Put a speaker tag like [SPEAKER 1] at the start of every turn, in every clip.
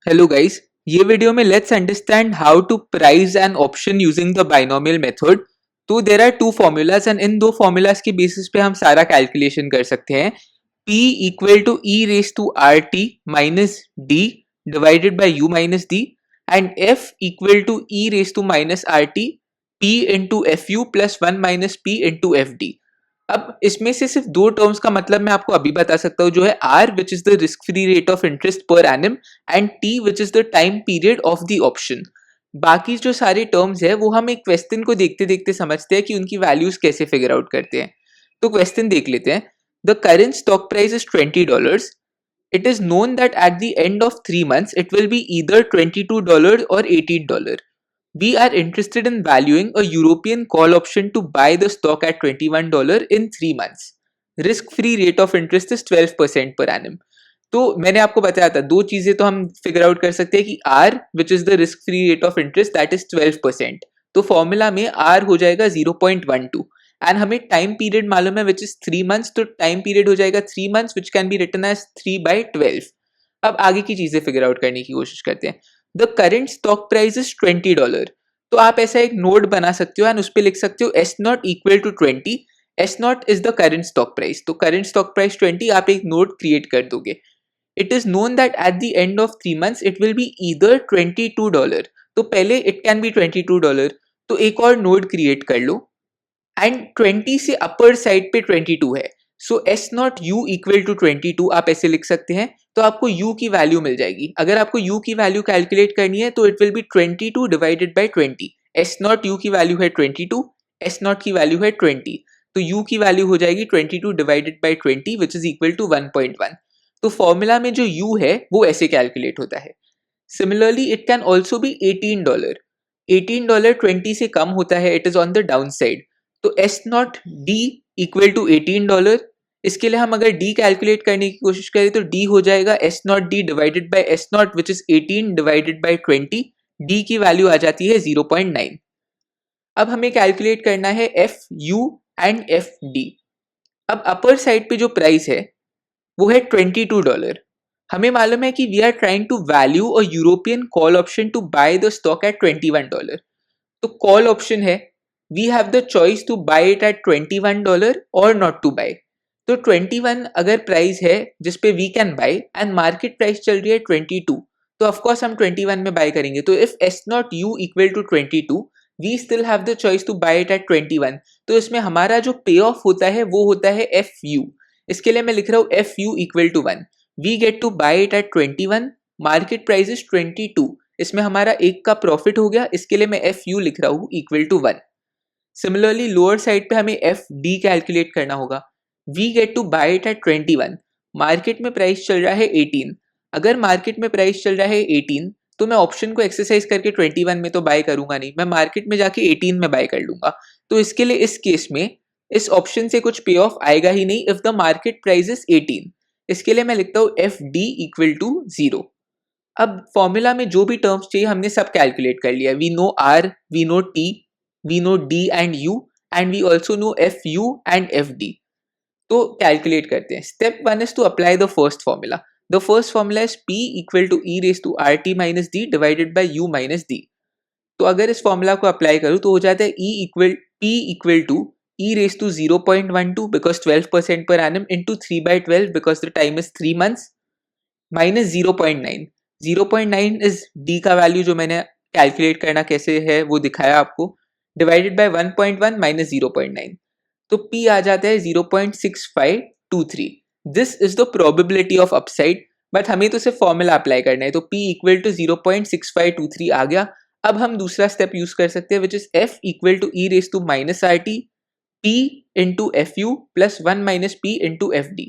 [SPEAKER 1] Hello guys, ये video में let's understand how to price an option using the binomial method. तो there are two formulas and इन दो formulas के basis पे हम सारा कैलकुलेशन कर सकते हैं। P equal to e raise to R T minus D divided by you minus d and F equal to e raise to minus R T P into F you plus one minus p into F d. अब इसमें से सिर्फ दो terms का मतलब मैं आपको अभी बता सकता हूँ, जो है R which is the risk free rate of interest per annum and T which is the time period of the option. बाकी जो सारे टर्म्स है वो हम एक क्वेश्चन को देखते देखते समझते हैं कि उनकी वैल्यूज कैसे फिगर आउट करते हैं। तो क्वेश्चन देख लेते हैं। The current stock price is $20. It is known that at the end of 3 months it will be either $22 or $18. We are interested in valuing a European call option to buy the stock at $21 in 3 months. Risk free rate of interest is 12% per annum. तो मैंने आपको बताया था दो चीजें तो हम figure out कर सकते हैं कि R which is the risk free rate of interest that is 12%। तो फॉर्मूला में R हो जाएगा 0.12 एंड हमें टाइम पीरियड मालूम है विच इज 3 मंथ्स। तो टाइम पीरियड हो जाएगा 3 months which can be written as 3/12। अब आगे की चीजें फिगर आउट करने की कोशिश करते हैं। The current stock price is $20। तो आप ऐसा एक नोट बना सकते हो एंड उस पर लिख सकते हो S not equal to 20। S not is the current stock price. तो करेंट स्टॉक प्राइस 20, आप एक नोट क्रिएट कर दोगे। It is known that at the end of 3 months it will be either $22। तो पहले इट कैन बी $22। तो एक और नोट क्रिएट कर लो एंड 20 से अपर साइड पे 22 है। So S not you equal to 22 आप ऐसे लिख सकते हैं। तो आपको u की वैल्यू मिल जाएगी। अगर आपको u की वैल्यू कैलकुलेट करनी है तो it will B 22 divided by 20। S not you की वैल्यू है 22, एस नॉट की वैल्यू है 20। तो u की वैल्यू हो जाएगी 22 divided by 20 which is equal to 1.1। तो फॉर्मूला में जो u है वो ऐसे कैलकुलेट होता है। Similarly it can also be $18। $18 20 से कम होता है, it is on the down side. तो S naught D equal to $18। इसके लिए हम अगर डी कैलकुलेट करने की कोशिश करें तो डी हो जाएगा S naught D divided by S not which is 18 divided by 20। D की वैल्यू आ जाती है 0.9। अब हमें कैलकुलेट करना है F U and F d. अब अपर साइड पे जो प्राइस है वो है $22। हमें मालूम है कि we are trying to value a European call option to buy the stock at $21। तो कॉल ऑप्शन है, we have the choice to buy it at $21 और नॉट टू बाय। तो 21 अगर प्राइस है जिसपे we can buy and market price चल रही है 22, तो ऑफकोर्स हम 21 में बाय करेंगे। तो if S not you equal to 22 we still have the choice to buy it at 21। तो इसमें हमारा जो पे ऑफ होता है वो होता है एफ यू। इसके लिए मैं लिख रहा हूँ f u equal to 1। We get to buy it at 21, market price is 22। इसमें हमारा एक का प्रॉफिट हो गया, इसके लिए मैं एफ यू लिख रहा हूँ equal to 1। Similarly lower side पे हमें एफ डी कैलकुलेट करना होगा। We get to buy it at 21, market में प्राइस चल रहा है 18। अगर मार्केट में प्राइस चल रहा है 18 तो मैं ऑप्शन को एक्सरसाइज करके 21 में तो बाय करूंगा नहीं, मैं मार्केट में जाके 18 में बाय कर लूंगा। तो इसके लिए इस केस में इस ऑप्शन से कुछ पे ऑफ आएगा ही नहीं if the market price is 18। इसके लिए मैं लिखता हूँ एफ डी इक्वल टू 0। अब फॉर्मूला में जो भी टर्म्स चाहिए हमने सब कैलकुलेट कर लिया। We know R, we know T, we know D and U and we also know FU and FD। तो कैलकुलेट करते हैं। Step 1 is to apply the first formula। The first formula is P equal to E raised to RT minus D divided by U minus D। तो अगर इस formula को apply करूँ तो हो जाता है P equal to E raised to 0.12 because 12% per annum into 3/12 because the time is 3 months minus 0.9। 0.9 is D का वैल्यू जो मैंने कैलकुलेट करना कैसे है वो दिखाया आपको, डिवाइडेड बाय 1.1 माइनस 0.9। तो P आ जाता है 0.6523। This is the probability of upside, but हमें तो सिर्फ फॉर्मूला अप्लाई करना है। तो P इक्वल टू 0.6523 आ गया। अब हम दूसरा स्टेप यूज कर सकते हैं which is F equal to e raise to minus R T P into F you plus 1 minus P into F D.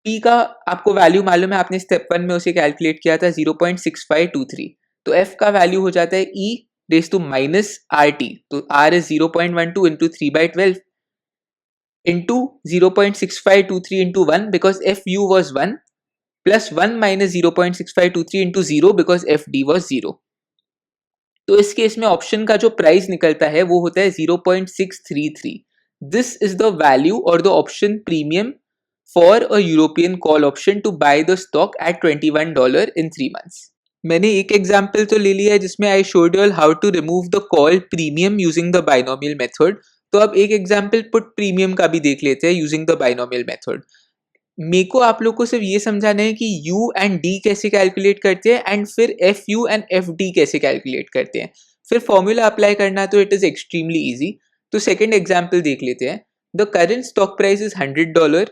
[SPEAKER 1] P का आपको वैल्यू मालूम है, आपने स्टेप 1 में उसे कैलकुलेट किया था 0.6523। तो F का वैल्यू हो जाता है E raised to minus RT। तो R is 0.12 into 3/12 into 0.6523 into 1 because FU was 1 plus 1 minus 0.6523 into 0 because FD was 0। तो इस केस में ऑप्शन का जो प्राइस निकलता है वो होता है 0.633। दिस इज द वैल्यू और the option premium for a European call option to buy the stock at $21 in 3 months। मैंने एक एग्जाम्पल तो ले लिया है जिसमें I showed you all how to remove the call premium using the binomial method. तो अब एक एग्जाम्पल पुट प्रीमियम का भी देख लेते हैं यूजिंग द बाइनोमियल मेथड। मेरे को आप लोग को सिर्फ ये समझाना है कि u एंड d कैसे कैलकुलेट करते हैं एंड फिर F U and F D कैसे कैलकुलेट करते हैं, फिर फॉर्मूला अप्लाई करना, तो इट इज एक्सट्रीमली इजी। तो सेकंड एग्जांपल देख लेते हैं। The current stock price is $100।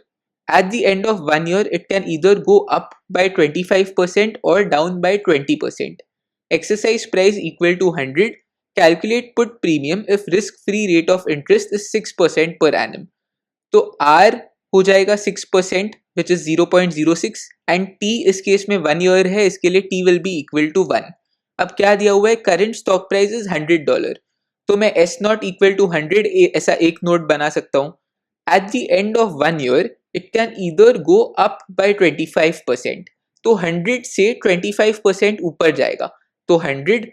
[SPEAKER 1] At the end of 1 year it can either go up by 25% और down by 20%। Exercise price equal to 100। Calculate put premium if risk free rate of interest is 6% per annum. तो R हो जाएगा 6% which is 0.06 and T इस case में 1 year है, इसके लिए T will be equal to 1। अब क्या दिया हुआ है, करंट स्टॉक प्राइस इज $100। तो मैं S नॉट इक्वल टू 100 ऐसा एक नोट बना सकता हूँ। Eight the end of 1 year it can either go up by 25%। तो 100 से 25% ऊपर जाएगा, तो 100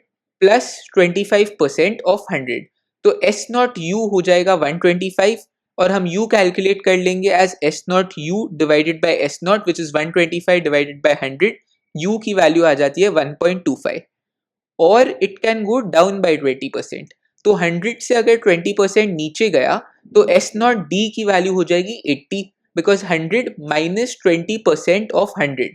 [SPEAKER 1] प्लस 25% ऑफ 100, तो S नॉट U हो जाएगा 125 और हम u कैलकुलेट कर लेंगे as s not u divided by s not which is 125 divided by 100। u की वैल्यू आ जाती है 1.25 और it can go down by 20%। तो 100 से अगर 20% नीचे गया तो s नॉट d की वैल्यू हो जाएगी 80 बिकॉज 100 माइनस 20% ऑफ 100,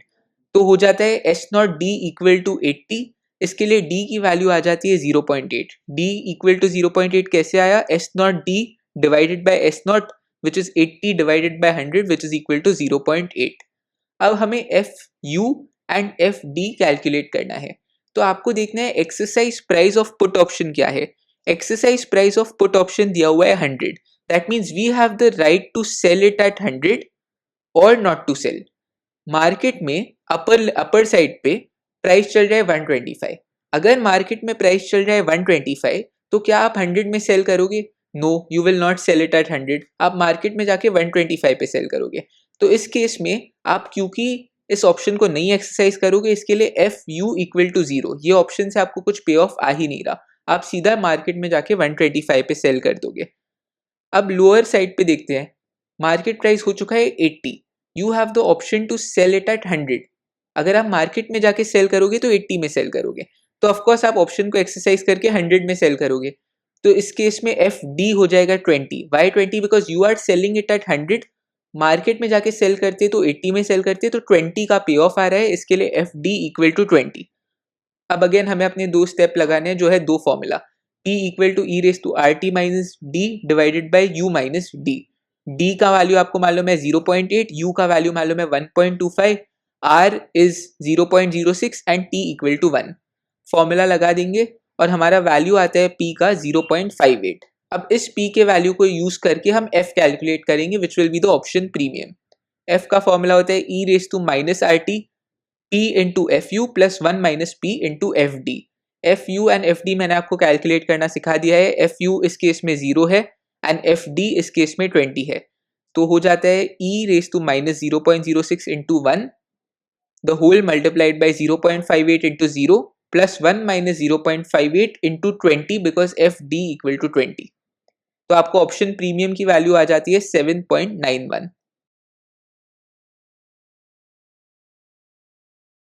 [SPEAKER 1] तो हो जाता है s not d equal to 80। इसके लिए d की वैल्यू आ जाती है 0.8। d इक्वल टू 0.8 कैसे आया, s not d divided by s naught which is 80 divided by 100 which is equal to 0.8। अब हमें F U and F D calculate करना है। तो आपको देखना है exercise price of put option क्या है। Exercise price of put option दिया हुआ है 100। That means we have the right to sell it at 100 और नॉट टू सेल। मार्केट में अपर साइड पे प्राइस चल रहा है 125। अगर मार्केट में प्राइस चल रहा है 125 तो क्या आप 100 में सेल करोगे? No, you will not sell it at 100। आप मार्केट में जाके 125 पे सेल करोगे। तो इस केस में आप क्योंकि इस ऑप्शन को नहीं एक्सरसाइज करोगे, इसके लिए एफ यू इक्वल टू 0, ये ऑप्शन से आपको कुछ पे ऑफ आ ही नहीं रहा, आप सीधा मार्केट में जाके 125 पे सेल कर दोगे। अब लोअर साइड पे देखते हैं, मार्केट प्राइस हो चुका है 80। You have the option to sell it at 100। अगर आप मार्केट में जाके सेल करोगे तो 80 में सेल करोगे, तो ऑफकोर्स आप ऑप्शन को एक्सरसाइज करके 100 में सेल करोगे। तो इस केस में एफ डी हो जाएगा 20। Why 20? Because you are selling it at 100। Market में जाके सेल करते तो 80 में सेल करते, तो 20 का पे ऑफ आ रहा है, इसके लिए एफ डी इक्वल टू 20। अब अगेन हमें अपने दो स्टेप लगाने हैं, जो है दो formula, P equal to e raise to R T minus D divided by you minus D. D का वैल्यू आपको मालूम है 0.8, यू का वैल्यू मालूम है 1.25, R is 0.06 and T equal to 1। Formula लगा देंगे और हमारा वैल्यू आता है P का 0.58। अब इस P के वैल्यू को यूज करके हम F कैलकुलेट करेंगे which will be the option premium. F का फॉर्मूला होता है e raise to minus R T P into F you plus 1 minus P into F D. F U and F D मैंने आपको calculate करना सिखा दिया है। एफ यू इस केस में 0 है एंड एफ डी इस केस में 20 है, तो हो जाता है e raise to minus 0.06 into 1 the whole multiplied by 0.58 into 0 plus 1 minus 0.58 into 20 because F D equal to 20। तो आपको ऑप्शन प्रीमियम की वैल्यू आ जाती है 7.91।